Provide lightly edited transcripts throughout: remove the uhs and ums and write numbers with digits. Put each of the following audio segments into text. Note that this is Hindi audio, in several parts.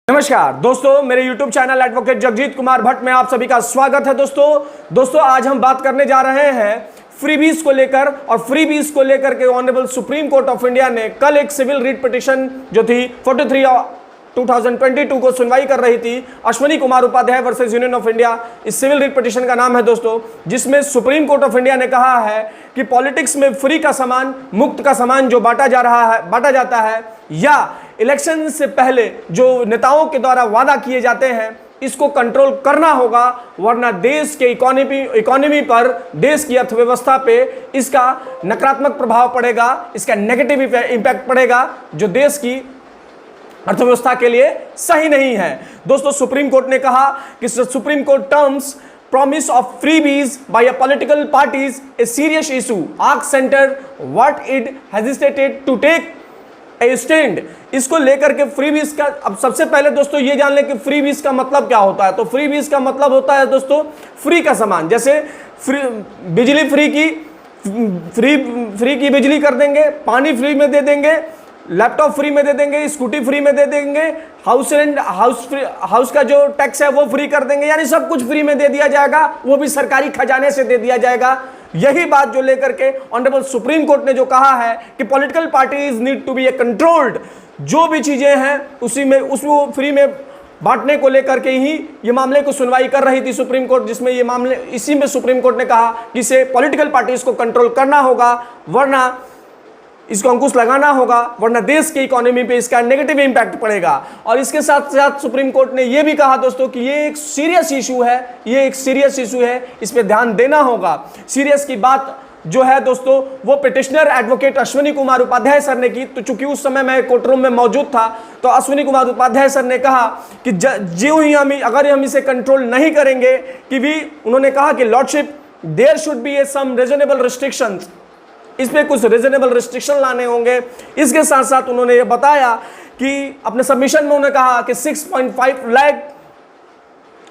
नमस्कार दोस्तों, मेरे YouTube channel advocate Jagjit Kumar Bhatt में आप सभी का स्वागत है। दोस्तों आज हम बात करने जा रहे हैं फ्रीबीज को लेकर, और फ्रीबीज को लेकर के honourable supreme court of India ने कल एक सिविल रिट पिटिशन जो थी 43/2022 को सुनवाई कर रही थी, Ashwini Kumar Upadhyay versus Union of India. इस सिविल रिट पिटिशन का नाम है दोस्तों, जिसमें सुप्रीम कोर्ट ऑफ इंडिया ने कहा है कि पॉलिटिक्स में फ्री का सामान, मुफ्त का सामान जो बांटा जाता है या इलेक्शन से पहले जो नेताओं के द्वारा वादा किए जाते हैं, इसको कंट्रोल करना होगा, वरना देश के इकोनॉमी पर, देश की अर्थव्यवस्था पे इसका नकारात्मक प्रभाव पड़ेगा, इसका नेगेटिव इंपैक्ट पड़ेगा, जो देश की अर्थव्यवस्था के लिए सही नहीं है। दोस्तों सुप्रीम कोर्ट ने कहा कि supreme court terms promise of freebies by a political parties a serious issue, ask center what it hesitated to take a stand। इसको लेकर के फ्रीबीज का, अब सबसे पहले दोस्तों ये जान लें कि फ्रीबीज का मतलब क्या होता है। तो फ्रीबीज का मतलब होता है दोस्तों फ्री का सामान, जैसे बिजली फ्री की बिजली कर देंगे, पानी फ्री में दे देंगे, लैपटॉप फ्री में दे देंगे, स्कूटी फ्री में दे देंगे, हाउस का जो टैक्स है वो फ्री कर देंगे, यानी सब कुछ फ्री में दे दिया जाएगा, वो भी सरकारी खजाने से दे दिया जाएगा। यही बात जो लेकर के ऑनरेबल सुप्रीम कोर्ट ने जो कहा है कि political parties need to be a controlled, जो भी चीजें हैं उसको फ्री में बांटने को लेकर के ही ये मामले को सुनवाई कर रही थी सुप्रीम कोर्ट, जिसमें ये मामले, इसी में सुप्रीम कोर्ट ने कहा कि इसे पॉलिटिकल पार्टीज को कंट्रोल करना होगा, वरना इसको अंकुश लगाना होगा, वरना देश की इकोनॉमी पे इसका नेगेटिव इंपैक्ट पड़ेगा। और इसके साथ साथ सुप्रीम कोर्ट ने यह भी कहा दोस्तों कि ये एक सीरियस इशू है, इस पे ध्यान देना होगा। सीरियस की बात जो है दोस्तों वो petitioner advocate Ashwini Kumar Upadhyay sir ने की। तो चूंकि उस समय मैं कोर्ट रूम में मौजूद था, तो अश्विनी कुमार उपाध्याय सर ने कहा कि जो ही अगर हम इसे कंट्रोल नहीं करेंगे उन्होंने कहा कि lordship there should be a some reasonable restrictions, इस पे कुछ रीजनेबल रिस्ट्रिक्शन लाने होंगे। इसके साथ साथ उन्होंने ये बताया कि अपने सबमिशन में उन्होंने कहा कि 6.5 लाख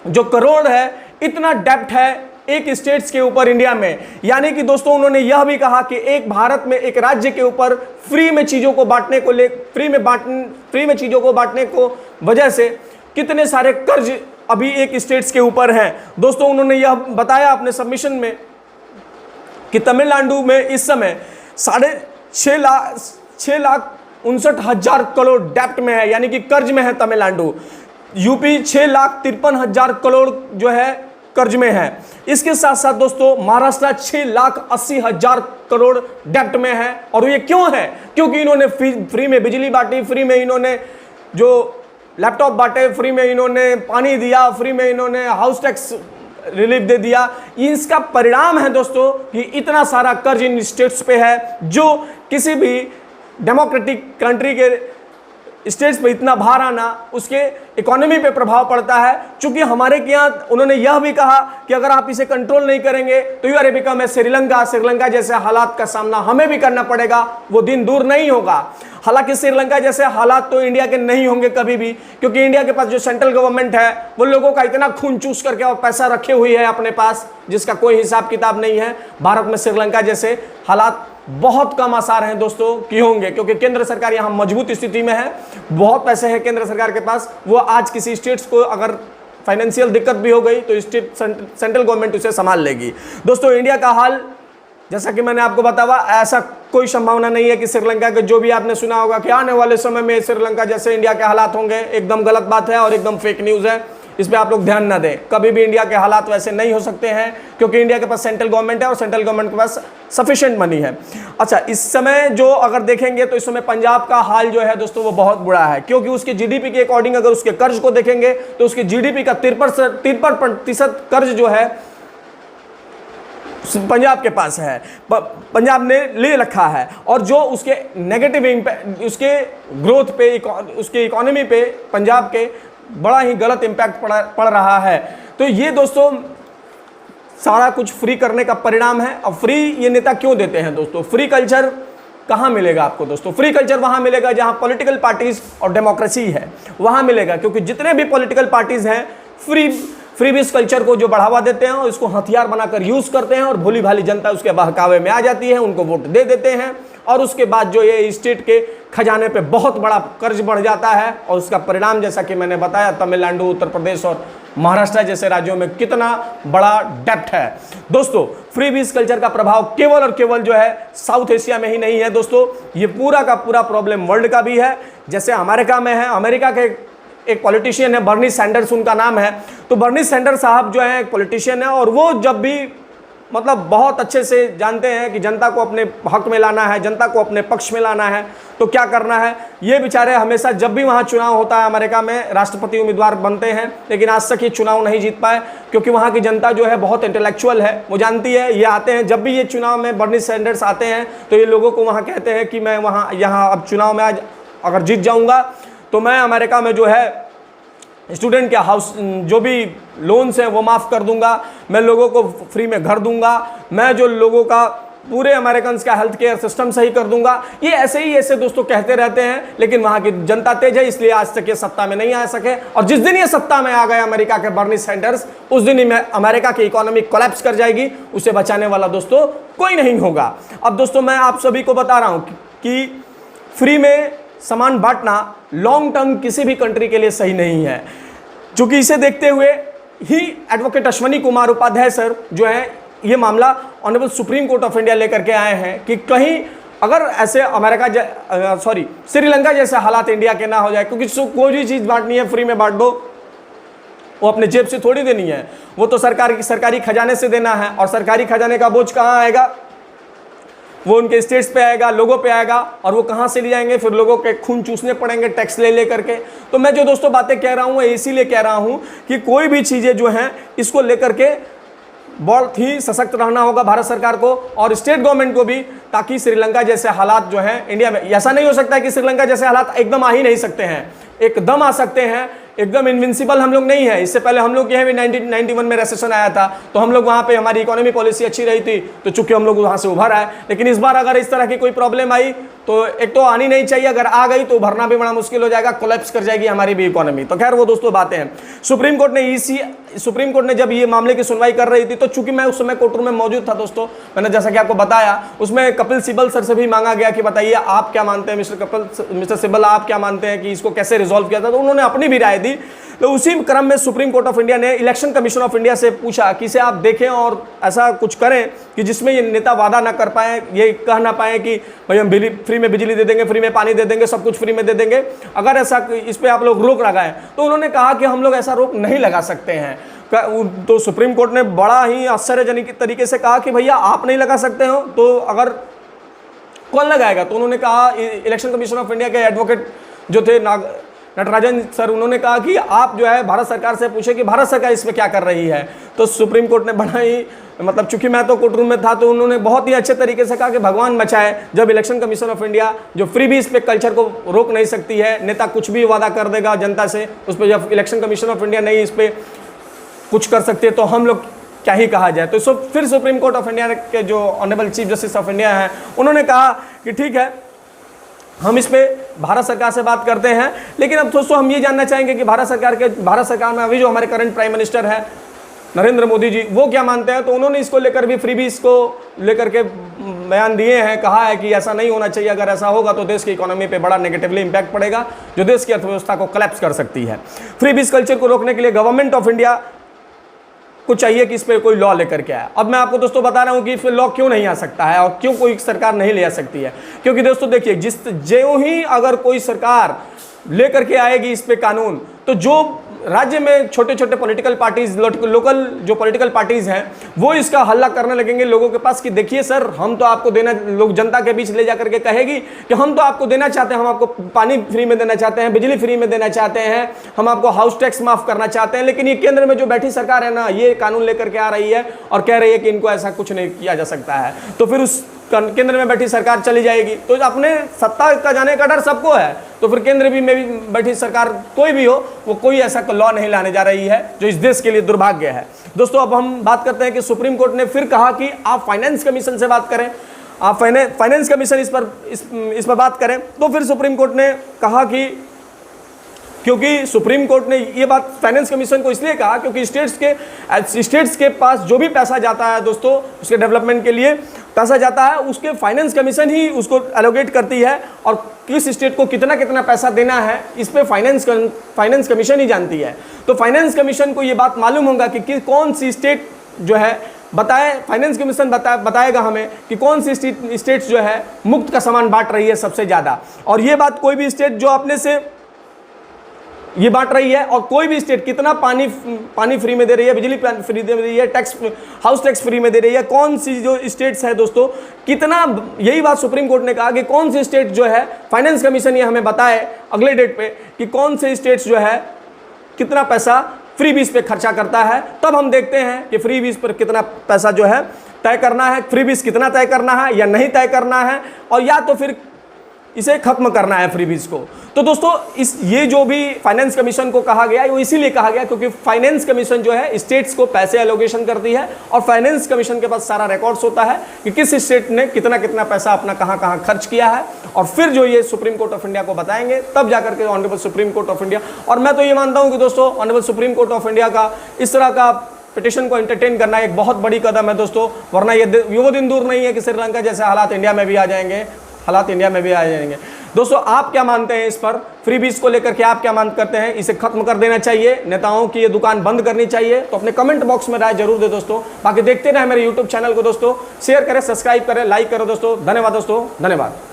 जो करोड़ है, इतना डेप्ट है एक स्टेट्स के ऊपर इंडिया में। यानी कि दोस्तों उन्होंने यह भी कहा कि एक भारत में एक राज्य के ऊपर फ्री में चीजों को बांटने को वजह से कितने सारे कर्ज अभी एक स्टेट्स के ऊपर हैं। दोस्तों उन्होंने यह बताया अपने सबमिशन में कि तमिलनाडु में इस समय 6,59,000 करोड़ डेप्ट में है, यानी कि कर्ज में है तमिलनाडु। यूपी 6,53,000 करोड़ जो है कर्ज में है। इसके साथ साथ दोस्तों महाराष्ट्र 6,80,000 करोड़ डेप्ट में है। और ये क्यों है? क्योंकि इन्होंने फ्री में बिजली बांटी, फ्री में इन्होंने जो लैपटॉप बांटे, फ्री में इन्होंने पानी दिया, फ्री में इन्होंने हाउस टैक्स रिलीफ दे दिया। इसका परिणाम है दोस्तों कि इतना सारा कर्ज इन स्टेट्स पे है, जो किसी भी डेमोक्रेटिक कंट्री के स्टेट्स पे इतना भार आना, उसके इकोनॉमी पे प्रभाव पड़ता है। चूंकि हमारे के यहाँ उन्होंने यह भी कहा कि अगर आप इसे कंट्रोल नहीं करेंगे तो यू आर बिकम है श्रीलंका जैसे हालात का सामना हमें भी करना पड़ेगा, वो दिन दूर नहीं होगा। हालांकि श्रीलंका जैसे हालात तो इंडिया के नहीं होंगे कभी भी, क्योंकि इंडिया के पास जो सेंट्रल गवर्नमेंट है वो लोगों का इतना खून चूस करके और पैसा रखे हुई है अपने पास, जिसका कोई हिसाब किताब नहीं है। भारत में श्रीलंका जैसे हालात बहुत कम आसार हैं दोस्तों कि होंगे, क्योंकि केंद्र सरकार यहाँ मजबूत स्थिति में है, बहुत पैसे हैं केंद्र सरकार के पास। वो आज किसी स्टेट्स को अगर फाइनेंशियल दिक्कत भी हो गई तो स्टेट सेंट्रल गवर्नमेंट उसे संभाल लेगी। दोस्तों इंडिया का हाल जैसा कि मैंने आपको बताया, ऐसा कोई संभावना नहीं है कि श्रीलंका के, जो भी आपने सुना होगा कि आने वाले समय में श्रीलंका जैसे इंडिया के हालात होंगे, एकदम गलत बात है और एकदम फेक न्यूज़ है। इस पे आप लोग ध्यान ना दें, कभी भी इंडिया के हालात वैसे नहीं हो सकते हैं, क्योंकि इंडिया के पास सेंट्रल गवर्नमेंट है और सेंट्रल गवर्नमेंट के पास सफिशिएंट मनी है। अच्छा, इस समय जो अगर देखेंगे तो इस समय पंजाब का हाल जो है दोस्तों वो बहुत बुरा है, क्योंकि उसके जीडीपी के अकॉर्डिंग अगर उसके कर्ज को देखेंगे तो उसके जीडीपी का 53% कर्ज जो है पंजाब के पास है, पंजाब ने ले रखा है। और जो उसके नेगेटिव इम्पैक्ट, उसके ग्रोथ पे, उसके इकोनॉमी पे पंजाब के बड़ा ही गलत इम्पैक्ट पड़ रहा है। तो ये दोस्तों सारा कुछ फ्री करने का परिणाम है। और फ्री ये नेता क्यों देते हैं दोस्तों? फ्री कल्चर कहाँ मिलेगा आपको दोस्तों? फ्री कल्चर वहाँ मिलेगा जहाँ पॉलिटिकल पार्टीज और डेमोक्रेसी है, वहाँ मिलेगा। क्योंकि जितने भी पॉलिटिकल पार्टीज हैं फ्रीबीज कल्चर को जो बढ़ावा देते हैं और इसको हथियार बनाकर यूज करते हैं और भोली भाली जनता उसके बहकावे में आ जाती है, उनको वोट दे देते हैं और उसके बाद जो ये स्टेट के खजाने पे बहुत बड़ा कर्ज बढ़ जाता है और उसका परिणाम जैसा कि मैंने बताया तमिलनाडु, उत्तर प्रदेश और महाराष्ट्र जैसे राज्यों में कितना बड़ा डेप्थ है। दोस्तों फ्रीबीज कल्चर का प्रभाव केवल और केवल जो है साउथ एशिया में ही नहीं है दोस्तों, ये पूरा का पूरा प्रॉब्लम वर्ल्ड का भी है। जैसे अमेरिका में है, अमेरिका के एक पॉलिटिशियन है बर्नी सैंडर्स उनका नाम है, तो बर्नी सैंडर्स साहब जो है एक पॉलिटिशियन है और वो जब भी मतलब बहुत अच्छे से जानते हैं कि जनता को अपने हक में लाना है, जनता को अपने पक्ष में लाना है, तो क्या करना है। ये बेचारे हमेशा जब भी वहाँ चुनाव होता है अमेरिका में राष्ट्रपति उम्मीदवार बनते हैं, लेकिन आज तक ये चुनाव नहीं जीत पाए क्योंकि वहाँ की जनता जो है बहुत इंटेलेक्चुअल है, वो जानती है। ये आते हैं जब भी ये चुनाव में बर्नी सैंडर्स आते हैं तो ये लोगों को वहाँ कहते हैं कि मैं यहाँ अब चुनाव में आज अगर जीत जाऊँगा तो मैं अमेरिका में जो है स्टूडेंट के हाउस जो भी लोन्स हैं वो माफ़ कर दूंगा, मैं लोगों को फ्री में घर दूंगा, मैं जो लोगों का पूरे अमेरिकन का हेल्थ केयर सिस्टम सही कर दूंगा। ये ऐसे दोस्तों कहते रहते हैं, लेकिन वहाँ की जनता तेज है इसलिए आज तक ये सत्ता में नहीं आ सके। और जिस दिन ये सत्ता में आ गए अमेरिका के बर्नी सैंडर्स, उस दिन ही में अमेरिका की इकोनॉमी कोलैप्स कर जाएगी, उसे बचाने वाला दोस्तों कोई नहीं होगा। अब दोस्तों मैं आप सभी को बता रहा हूँ कि फ्री में सामान बांटना लॉन्ग टर्म किसी भी कंट्री के लिए सही नहीं है, क्योंकि इसे देखते हुए ही एडवोकेट अश्वनी कुमार उपाध्याय सर जो है ये मामला honourable supreme court of India लेकर के आए हैं कि कहीं अगर ऐसे श्रीलंका जैसे हालात इंडिया के ना हो जाए, क्योंकि कोई भी चीज़ बांटनी है फ्री में बांट दो, वो अपने जेब से थोड़ी देनी है, वो तो सरकारी खजाने से देना है और सरकारी खजाने का बोझ कहाँ आएगा, वो उनके स्टेट्स पे आएगा, लोगों पे आएगा और वो कहाँ से ले जाएंगे, फिर लोगों के खून चूसने पड़ेंगे टैक्स ले करके। तो मैं जो दोस्तों बातें कह रहा हूँ इसीलिए कह रहा हूँ कि कोई भी चीज़ें जो हैं इसको लेकर के बहुत ही सशक्त रहना होगा भारत सरकार को और स्टेट गवर्नमेंट को भी, ताकि श्रीलंका जैसे हालात जो हैं इंडिया में, ऐसा नहीं हो सकता है कि श्रीलंका जैसे हालात एकदम आ ही नहीं सकते हैं, एकदम आ सकते हैं, एकदम इनविंसिबल हम लोग नहीं है। इससे पहले हम लोग यहाँ भी 1991 में रेसेशन आया था, तो हम लोग वहाँ पे हमारी इकोनॉमी पॉलिसी अच्छी रही थी, तो चूंकि हम लोग वहाँ से उभर आए। लेकिन इस बार अगर इस तरह की कोई प्रॉब्लम आई तो एक तो आनी नहीं चाहिए, अगर आ गई तो उभरना भी बड़ा मुश्किल हो जाएगा, कोलैप्स कर जाएगी हमारी भी इकोनॉमी। तो खैर वो दोस्तों बातें हैं। सुप्रीम कोर्ट ने जब ये मामले की सुनवाई कर रही थी, तो चूंकि मैं उस समय कोर्ट रूम में मौजूद था दोस्तों, मैंने जैसा कि आपको बताया, उसमें कपिल सिब्बल सर से भी मांगा गया कि बताइए आप क्या मानते हैं, मिस्टर सिब्बल आप क्या मानते हैं कि इसको कैसे रिजॉल्व किया था। तो उन्होंने अपनी भी राय दी। तो उसी क्रम में सुप्रीम कोर्ट ऑफ इंडिया ने इलेक्शन कमीशन ऑफ इंडिया से पूछा कि इसे आप देखें और ऐसा कुछ करें कि जिसमें ये नेता वादा ना कर पाए, ये कह ना पाए कि भाई हम फ्री में बिजली दे देंगे, फ्री में पानी दे देंगे, सब कुछ फ्री में दे देंगे, अगर ऐसा इस पर आप लोग रोक लगाएं। तो उन्होंने कहा कि हम लोग ऐसा रोक नहीं लगा सकते हैं। तो सुप्रीम कोर्ट ने बड़ा ही आश्चर्यजनक तरीके से कहा कि भैया आप नहीं लगा सकते हो तो अगर कौन लगाएगा। तो उन्होंने कहा, इलेक्शन कमीशन ऑफ इंडिया के एडवोकेट जो थे नटराजन सर, उन्होंने कहा कि आप जो है भारत सरकार से पूछे कि भारत सरकार इसमें क्या कर रही है। तो सुप्रीम कोर्ट ने बड़ा ही मतलब, चूंकि मैं तो कोर्ट रूम में था, तो उन्होंने बहुत ही अच्छे तरीके से कहा कि भगवान बचाए, जब इलेक्शन कमीशन ऑफ इंडिया जो फ्रीबीज पे कल्चर को रोक नहीं सकती है, नेता कुछ भी वादा कर देगा जनता से, उस पर जब इलेक्शन कमीशन ऑफ इंडिया नहीं इस पर कुछ कर सकते तो हम लोग क्या ही कहा जाए। तो फिर सुप्रीम कोर्ट ऑफ इंडिया के जो honourable chief justice of India हैं, उन्होंने कहा कि ठीक है हम इस पे भारत सरकार से बात करते हैं। लेकिन अब दोस्तों हम ये जानना चाहेंगे कि भारत सरकार में अभी जो हमारे करंट प्राइम मिनिस्टर है नरेंद्र मोदी जी, वो क्या मानते हैं। तो उन्होंने इसको लेकर भी फ्रीबीज को लेकर के बयान दिए हैं, कहा है कि ऐसा नहीं होना चाहिए, अगर ऐसा होगा तो देश की इकोनॉमी पे बड़ा नेगेटिवली इंपैक्ट पड़ेगा, जो देश की अर्थव्यवस्था को कोलैप्स कर सकती है। फ्रीबीज कल्चर को रोकने के लिए गवर्नमेंट ऑफ इंडिया को चाहिए कि इस पर कोई लॉ लेकर के आए। अब मैं आपको दोस्तों बता रहा हूं कि इस पर लॉ क्यों नहीं आ सकता है और क्यों कोई सरकार नहीं ले आ सकती है। क्योंकि दोस्तों देखिए, जो ही अगर कोई सरकार लेकर के आएगी इस पे कानून, तो जो राज्य में छोटे छोटे पॉलिटिकल पार्टीज, लोकल जो पॉलिटिकल पार्टीज हैं, वो इसका हल्ला करने लगेंगे लोगों के पास कि देखिए सर हम तो आपको देना, लोग जनता के बीच ले जाकर के कहेगी कि हम तो आपको देना चाहते हैं, हम आपको पानी फ्री में देना चाहते हैं, बिजली फ्री में देना चाहते हैं, हम आपको हाउस टैक्स माफ करना चाहते हैं, लेकिन ये केंद्र में जो बैठी सरकार है ना, ये कानून लेकर के आ रही है और कह रही है कि इनको ऐसा कुछ नहीं किया जा सकता है। तो फिर उस केंद्र में बैठी सरकार चली जाएगी, तो अपने सत्ता का जाने का डर सबको है, तो फिर केंद्र में भी बैठी सरकार कोई भी हो, वो कोई ऐसा लॉ नहीं लाने जा रही है, जो इस देश के लिए दुर्भाग्य है। दोस्तों अब हम बात करते हैं कि सुप्रीम कोर्ट ने फिर कहा कि आप फाइनेंस कमीशन से बात करें, आप फाइनेंस कमीशन इस पर बात करें। तो फिर सुप्रीम कोर्ट ने कहा कि क्योंकि सुप्रीम कोर्ट ने ये बात फाइनेंस कमीशन को इसलिए कहा क्योंकि स्टेट्स के पास जो भी पैसा जाता है दोस्तों, उसके डेवलपमेंट के लिए पैसा जाता है, उसके फाइनेंस कमीशन ही उसको एलोकेट करती है, और किस स्टेट को कितना कितना पैसा देना है इस पे फाइनेंस कमीशन ही जानती है। तो फाइनेंस कमीशन को ये बात मालूम होगा कि कौन सी स्टेट जो है बताए, फाइनेंस कमीशन बताएगा हमें कि कौन सी स्टेट्स जो है मुफ्त का सामान बांट रही है सबसे ज़्यादा। और ये बात कोई भी स्टेट जो अपने से ये बांट रही है, और कोई भी स्टेट कितना पानी फ्री में दे रही है, बिजली फ्री दे रही है, हाउस टैक्स फ्री में दे रही है, कौन सी जो स्टेट्स है दोस्तों कितना, यही बात सुप्रीम कोर्ट ने कहा कि कौन सी स्टेट जो है फाइनेंस कमीशन ये हमें बताए अगले डेट पे कि कौन से स्टेट्स जो है कितना पैसा फ्री बीज पे खर्चा करता है। तब हम देखते हैं कि फ्री बीज पर कितना पैसा जो है तय करना है, फ्री बीज कितना तय करना है या नहीं तय करना है, और या तो फिर इसे खत्म करना है फ्री बीज को। तो दोस्तों ये जो भी फाइनेंस कमीशन को कहा गया वो इसीलिए कहा गया क्योंकि फाइनेंस कमीशन जो है स्टेट्स को पैसे एलोकेशन करती है, और फाइनेंस कमीशन के पास सारा रिकॉर्ड्स होता है कि किस स्टेट ने कितना कितना पैसा अपना कहां कहां खर्च किया है, और फिर जो ये सुप्रीम कोर्ट ऑफ इंडिया को बताएंगे, तब जाकर के honourable supreme court of India. और मैं तो ये मानता हूं कि दोस्तों honourable supreme court of India का इस तरह का पिटिशन को एंटरटेन करना एक बहुत बड़ी कदम है दोस्तों, वरना ये वो दिन दूर नहीं है कि श्रीलंका जैसे हालात इंडिया में भी आ जाएंगे, दोस्तों आप क्या मानते हैं इस पर, फ्री बीज को लेकर के आप क्या मान करते हैं, इसे खत्म कर देना चाहिए, नेताओं की ये दुकान बंद करनी चाहिए? तो अपने कमेंट बॉक्स में राय जरूर दे दोस्तों। बाकी देखते रहे मेरे यूट्यूब चैनल को दोस्तों, शेयर करें, सब्सक्राइब करें, लाइक करें दोस्तों। धन्यवाद दोस्तों, धन्यवाद।